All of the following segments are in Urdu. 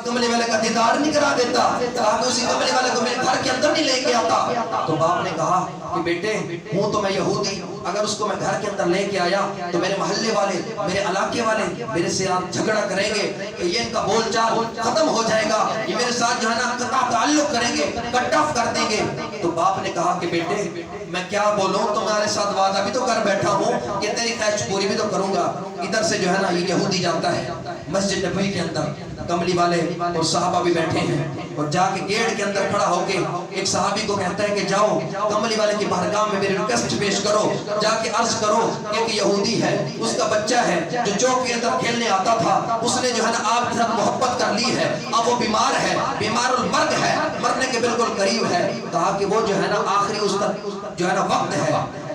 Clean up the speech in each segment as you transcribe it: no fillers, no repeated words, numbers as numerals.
کملی والے کا دیدار نہیں کرا دیتا، تاکہ اسی کملی والے کو میرے گھر کے اندر نہیں لے کے آتا۔ تو باپ نے کہا کہ بیٹے ہوں تو میں یہودی، اگر اس کو میں گھر کے اندر لے کے آیا تو میرے محلے والے، میرے علاقے والے میرے سے آپ جھگڑا کریں گے کہ یہ ان کا بول چال ختم ہو جائے گا، یہ میرے ساتھ جو ہے نا قطع تعلق کریں گے، کٹ آف کر دیں گے۔ تو باپ نے کہا کہ بیٹے میں کیا بولوں، تمہارے ساتھ وعدہ بھی تو کر بیٹھا ہوں کہ تیری خواہش پوری بھی تو کروں گا۔ ادھر سے جو ہے نا یہ یہودی جاتا ہے مسجد نبوی کے اندر، کملی والے اور صحابہ بھی بیٹھے ہیں، اور جا کے گیٹ کے اندر کھڑا ہو کے ایک صحابی کو کہتا ہے کہ جاؤ کملی والے کی بارگاہ میں میری ریکویسٹ پیش کرو، جا کے عرض کرو کہ ایک یہودی ہے، اس کا بچہ ہے جو چوک کے اندر کھیلنے آتا تھا، اس نے جو ہے نا آپ کے ساتھ محبت کر لی ہے، اب وہ بیمار ہے، بیمار المرگ ہے، مرنے کے بالکل قریب ہے، کہا کہ وہ جو ہے نا آخری اس کا جو ہے نا وقت ہے،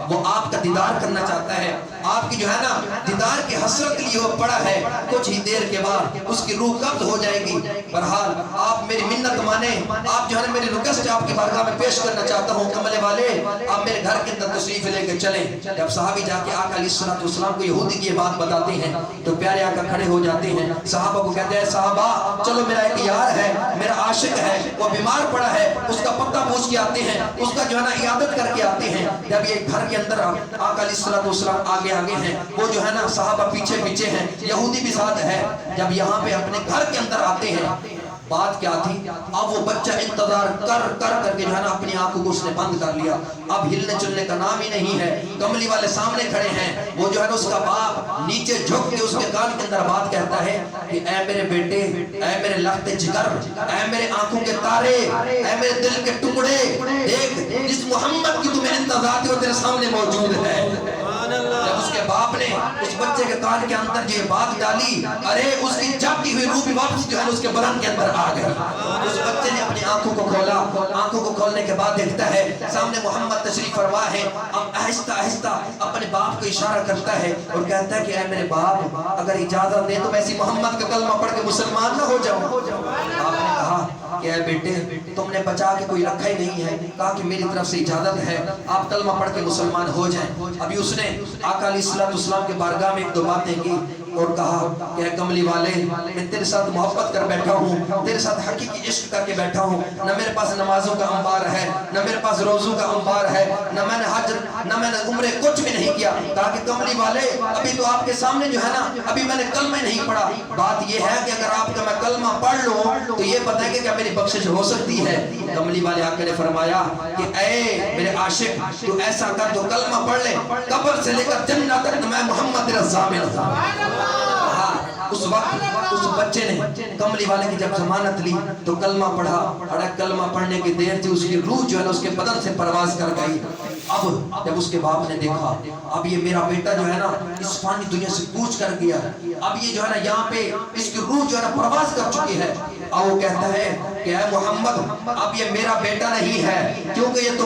وہ آپ کا دیدار کرنا چاہتا ہے، آپ کی جو ہے نا دیدار کی حسرت لیے وہ پڑا ہے، کچھ ہی دیر کے بعد اس کی روح قبض ہو جائے گی، بہرحال آپ میری منت مانیں، آپ جو ہے نا میری ریکویسٹ آپ کی بارگاہ میں پیش کرنا چاہتا ہوں، کملے والے آپ میرے گھر کے اندر تشریف لے کے چلیں۔ جب صحابی جا کے آقا علیہ السلام کو یہودی کی یہ بات بتاتے ہیں تو پیارے آقا کھڑے ہو جاتے ہیں، صحابہ کو کہتے ہیں صحابہ چلو میرا ایک یار ہے، میرا عاشق ہے، وہ بیمار پڑا ہے، اس کا پتہ پوچھ کے آتے ہیں، اس کا جو ہے نا عیادت کر کے آتے ہیں۔ جب یہ گھر کے اندر آقا علیہ السلام آگے آگے ہیں، وہ جو ہے نا صحابہ پیچھے پیچھے ہیں، یہودی بھی ساتھ ہے، جب یہاں پہ اپنے گھر کے اندر آتے ہیں، بات کیا تھی، اب وہ بچہ انتظار کر کر کے جو ہے نا اپنی آنکھوں کو اس نے بند کر لیا، اب ہلنے چلنے کا نام ہی نہیں ہے، کملی والے سامنے کھڑے ہیں، وہ جو ہے نا اس کا باپ نیچے جھک کے اس کے کان کے اندر بات کہتا ہے کہ اے میرے بیٹے، اے میرے لخت جگر، اے میرے آنکھوں کے تارے، اے میرے دل کے ٹکڑے، دیکھ جس محمد کی تمہیں انتظار تھی وہ تیرے سامنے موجود ہے۔ جب اس کے باپ نے اس بچے کے کان کے اندر یہ بات ڈالی، ارے اس کی جاگتی ہوئی روح بھی واپس جو ہے اس کے بدن کے اندر آ گئی۔ اس بچے نے اپنی آنکھوں کو کھولا، آنکھوں کو کھولنے کے بعد دیکھتا ہے سامنے محمد تشریف فرما ہے، اب آہستہ آہستہ اپنے باپ کو اشارہ کرتا ہے اور کہتا ہے کہ اے میرے باپ اگر اجازت دے تو میں اسی محمد کا کلمہ پڑھ کے مسلمان نہ ہو جاؤں۔ آپ نے کہا کہ اے بیٹے تم نے بچا کے کوئی رکھا ہی نہیں ہے، کہا کہ میری طرف سے اجازت ہے، آپ کلمہ پڑھ کے مسلمان ہو جائیں۔ ابھی اس نے آقا علیہ السلام کے بارگاہ میں ایک دو باتیں کی اور کہا کہ اے کملی والے میں تیرے ساتھ محبت کر بیٹھا ہوں، تیرے ساتھ حقیقی عشق کر کے بیٹھا ہوں، نہ میرے پاس نمازوں کا انبار ہے، نہ میرے پاس روزوں کا انبار ہے، نہ میں نے حج نہ میں نے عمرے کچھ بھی نہیں کیا، کہا کہ کملی والے ابھی تو آپ کے سامنے جو ہے نا ابھی میں نے کلمہ نہیں پڑھا، بات یہ ہے کہ اگر آپ کا میں کلمہ پڑھ لوں تو یہ بتائیں گے کہ میری بخشش ہو سکتی ہے۔ کملی والے آقا نے فرمایا کہ اے میرے عاشق تو ایسا کر تو کلمہ پڑھ لے، قبر سے لے کر جنت تک میں محمد تیرا ضامن ہوں۔ اس وقت اس بچے نے کملی والے کی جب ضمانت لی تو کلمہ پڑھا، اور کلمہ پڑھنے کی دیر تھی اس کی روح جو ہے نا اس کے بدن سے پرواز کر گئی۔ اب جب اس کے باپ نے دیکھا اب یہ میرا بیٹا جو ہے نا اس فانی دنیا سے کوچ کر گیا، اب یہ جو ہے نا یہاں پہ اس کی روح جو ہے نا پرواز کر چکی ہے، اب وہ کہتا ہے کہ اے محمد اب یہ میرا بیٹا نہیں ہے، کیونکہ یہ تو